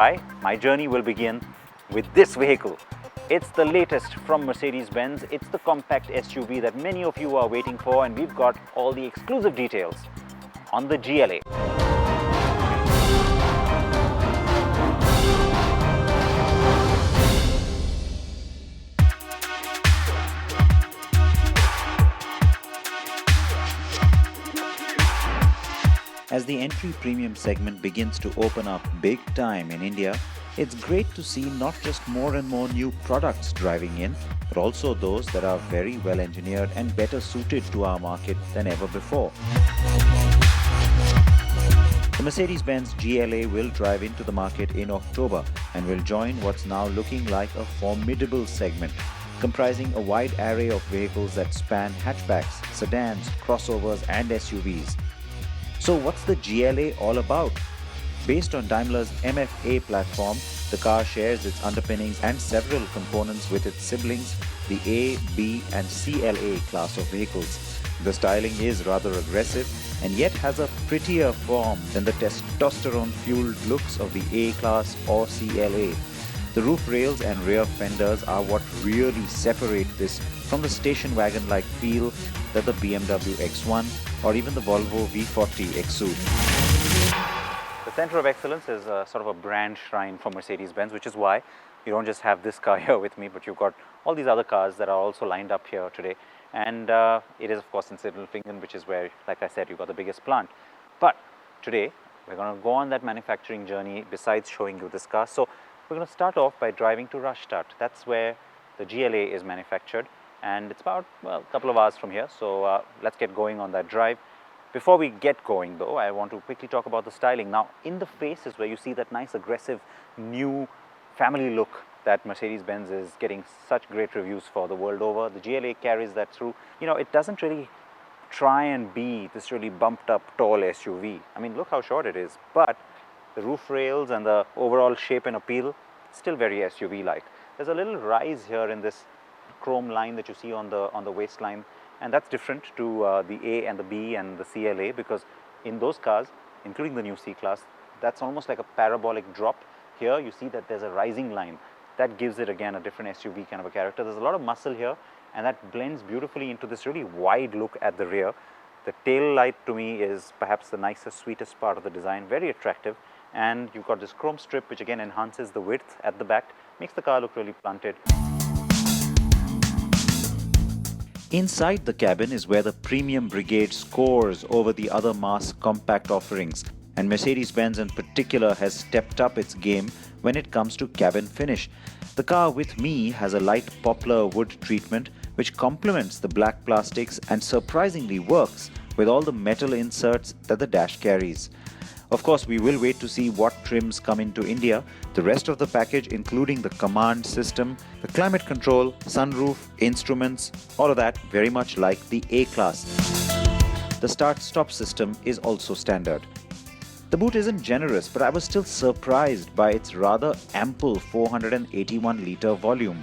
My journey will begin with this vehicle. It's the latest from Mercedes-Benz. It's the compact SUV that many of you are waiting for, and we've got all the exclusive details on the GLA. As the entry premium segment begins to open up big time in India, it's great to see not just more and more new products driving in, but also those that are very well engineered and better suited to our market than ever before. The Mercedes-Benz GLA will drive into the market in October and will join what's now looking like a formidable segment, comprising a wide array of vehicles that span hatchbacks, sedans, crossovers and SUVs. So what's the GLA all about? Based on Daimler's MFA platform, the car shares its underpinnings and several components with its siblings, the A, B and CLA class of vehicles. The styling is rather aggressive and yet has a prettier form than the testosterone-fueled looks of the A class or CLA. The roof rails and rear fenders are what really separate this from the station wagon-like feel that the BMW X1 or even the Volvo V40 exude. The Center of Excellence is sort of a brand shrine for Mercedes-Benz, which is why you don't just have this car here with me, but you've got all these other cars that are also lined up here today. And it is, of course, in Sindelfingen, which is where, like I said, you've got the biggest plant. But today, we're going to go on that manufacturing journey besides showing you this car. So we're going to start off by driving to Rastatt. That's where the GLA is manufactured. And it's about, well, a couple of hours from here. So let's get going on that drive. Before we get going though, I want to quickly talk about the styling. Now, in the face is where you see that nice aggressive new family look that Mercedes-Benz is getting such great reviews for the world over. The GLA carries that through. You know, it doesn't really try and be this really bumped up tall SUV. I mean, look how short it is. But the roof rails and the overall shape and appeal, still very SUV-like. There's a little rise here in this chrome line that you see on the waistline, and that's different to the A and the B and the CLA, because in those cars, including the new C-Class, that's almost like a parabolic drop. Here you see that there's a rising line. That gives it again a different SUV kind of a character. There's a lot of muscle here, and that blends beautifully into this really wide look at the rear. The tail light to me is perhaps the nicest, sweetest part of the design, very attractive. And you've got this chrome strip which again enhances the width at the back, makes the car look really planted. Inside the cabin is where the premium brigade scores over the other mass compact offerings, and Mercedes-Benz in particular has stepped up its game when it comes to cabin finish. The car with me has a light poplar wood treatment which complements the black plastics and surprisingly works with all the metal inserts that the dash carries. Of course, we will wait to see what trims come into India. The rest of the package, including the command system, the climate control, sunroof, instruments, all of that very much like the A-Class. The start-stop system is also standard. The boot isn't generous, but I was still surprised by its rather ample 481-litre volume.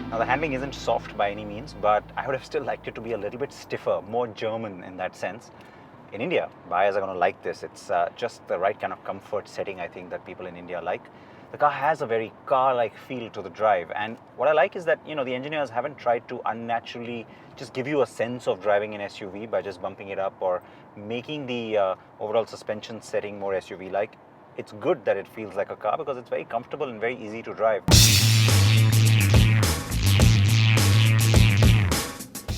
Now, the handling isn't soft by any means, but I would have still liked it to be a little bit stiffer, more German in that sense. In India, buyers are going to like this. It's just the right kind of comfort setting, I think, that people in India like. The car has a very car-like feel to the drive, and what I like is that, you know, the engineers haven't tried to unnaturally just give you a sense of driving an SUV by just bumping it up or making the overall suspension setting more SUV-like. It's good that it feels like a car because it's very comfortable and very easy to drive.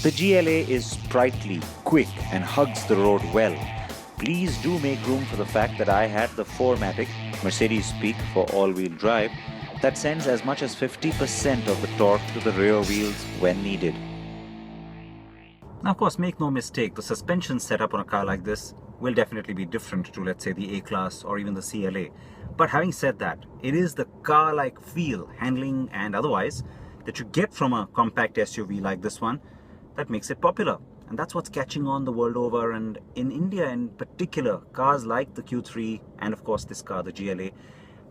The GLA is sprightly, quick and hugs the road well. Please do make room for the fact that I had the 4MATIC, Mercedes speak for all-wheel drive, that sends as much as 50% of the torque to the rear wheels when needed. Now, of course, make no mistake, the suspension setup on a car like this will definitely be different to, let's say, the A-Class or even the CLA. But having said that, it is the car-like feel, handling and otherwise, that you get from a compact SUV like this one that makes it popular. And that's what's catching on the world over, and in India in particular, cars like the Q3 and of course this car, the GLA,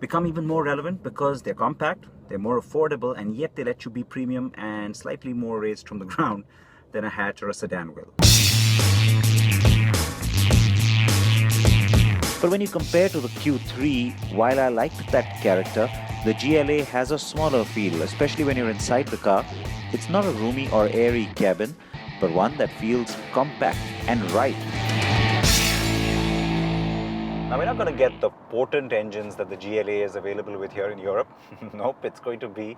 become even more relevant because they're compact, they're more affordable, and yet they let you be premium and slightly more raised from the ground than a hatch or a sedan will. But when you compare to the Q3, while I liked that character, the GLA has a smaller feel, especially when you're inside the car. It's not a roomy or airy cabin, but one that feels compact and right. Now, we're not going to get the potent engines that the GLA is available with here in Europe. Nope, it's going to be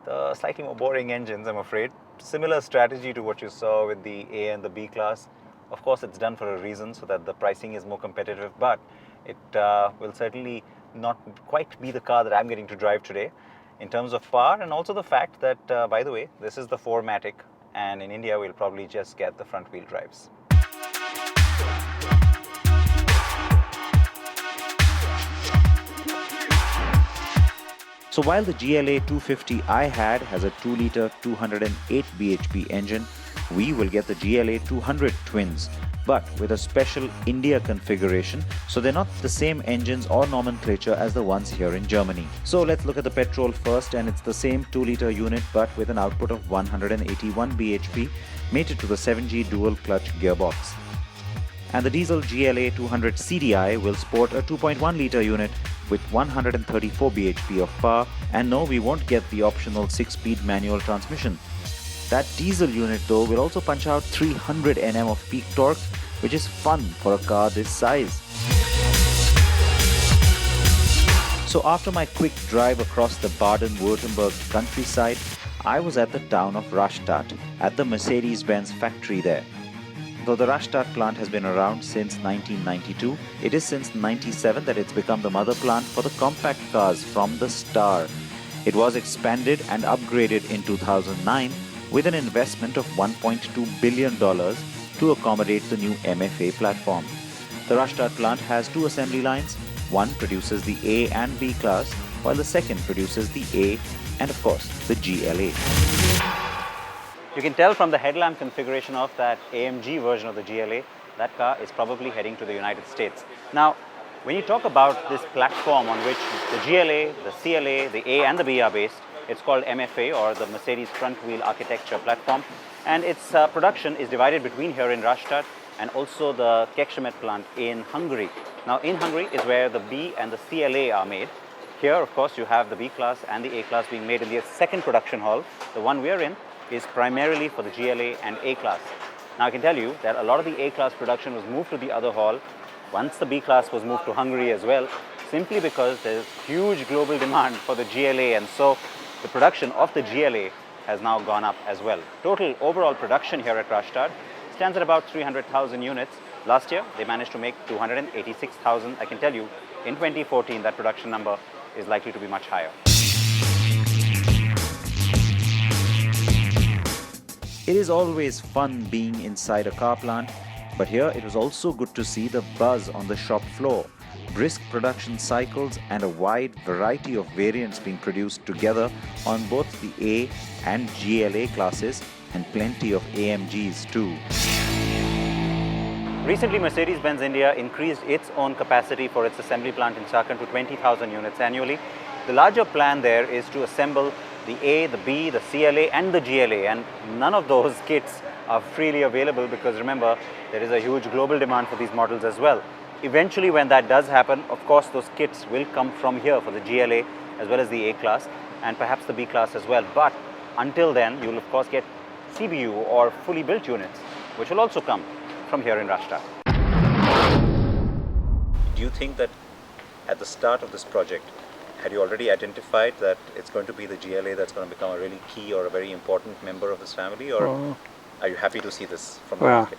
the slightly more boring engines, I'm afraid. Similar strategy to what you saw with the A and the B class. Of course, it's done for a reason so that the pricing is more competitive, but it will certainly not quite be the car that I'm getting to drive today in terms of power, and also the fact that, by the way, this is the 4MATIC, and in India, we'll probably just get the front wheel drives. So while the GLA 250i had has a 2-litre 208 bhp engine, we will get the GLA 200 twins, but with a special India configuration, so they're not the same engines or nomenclature as the ones here in Germany. So let's look at the petrol first, and it's the same 2-litre unit but with an output of 181 bhp, mated to the 7G dual clutch gearbox. And the diesel GLA 200 CDI will sport a 2.1-litre unit with 134 bhp of power, and no, we won't get the optional 6-speed manual transmission. That diesel unit though will also punch out 300 Nm of peak torque, which is fun for a car this size. So after my quick drive across the Baden-Württemberg countryside, I was at the town of Rastatt at the Mercedes-Benz factory there. Though the Rastatt plant has been around since 1992, it is since 1997 that it's become the mother plant for the compact cars from the start. It was expanded and upgraded in 2009 with an investment of $1.2 billion to accommodate the new MFA platform. The Rastatt plant has 2 assembly lines. One produces the A and B class, while the second produces the A and, of course, the GLA. You can tell from the headlamp configuration of that AMG version of the GLA, that car is probably heading to the United States. Now, when you talk about this platform on which the GLA, the CLA, the A and the B are based, it's called MFA, or the Mercedes Front Wheel Architecture Platform, and its production is divided between here in Rastatt and also the Kecskemét plant in Hungary. Now, in Hungary is where the B and the CLA are made. Here, of course, you have the B class and the A class being made in the second production hall. The one we're in is primarily for the GLA and A class. Now, I can tell you that a lot of the A class production was moved to the other hall once the B class was moved to Hungary as well, simply because there's huge global demand for the GLA, and so the production of the GLA has now gone up as well. Total overall production here at Rastatt stands at about 300,000 units. Last year, they managed to make 286,000. I can tell you, in 2014, that production number is likely to be much higher. It is always fun being inside a car plant, but here it was also good to see the buzz on the shop floor. Brisk production cycles and a wide variety of variants being produced together on both the A and GLA classes, and plenty of AMGs too. Recently, Mercedes-Benz India increased its own capacity for its assembly plant in Chakan to 20,000 units annually. The larger plan there is to assemble the A, the B, the CLA and the GLA, and none of those kits are freely available because remember, there is a huge global demand for these models as well. Eventually, when that does happen, of course, those kits will come from here for the GLA as well as the A class and perhaps the B class as well. But until then, you will of course get CBU or fully built units, which will also come from here in Rastatt. Do you think that at the start of this project, had you already identified that it's going to be the GLA that's going to become a really key or a very important member of this family, or are you happy to see this from the market?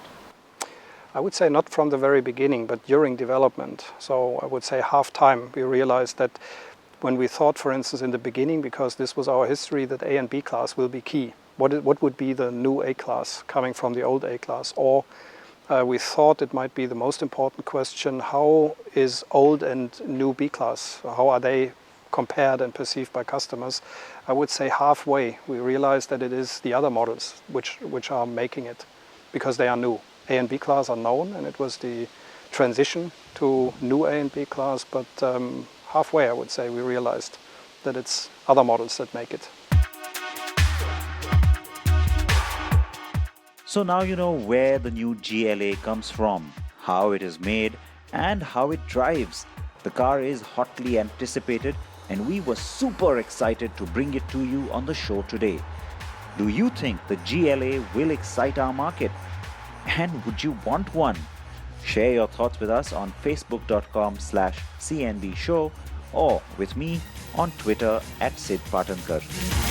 I would say not from the very beginning, but during development. So I would say half time we realized that when we thought, for instance, in the beginning, because this was our history, that A and B class will be key. What would be the new A class coming from the old A class? Or we thought it might be the most important question, how is old and new B class? How are they compared and perceived by customers? I would say halfway we realized that it is the other models which are making it, because they are new. A and B class are known, and it was the transition to new A and B class, but halfway I would say we realized that it's other models that make it. So now you know where the new GLA comes from, how it is made, and how it drives. The car is hotly anticipated and we were super excited to bring it to you on the show today. Do you think the GLA will excite our market? And would you want one? Share your thoughts with us on facebook.com/CNB show or with me on Twitter @Sid Patankar.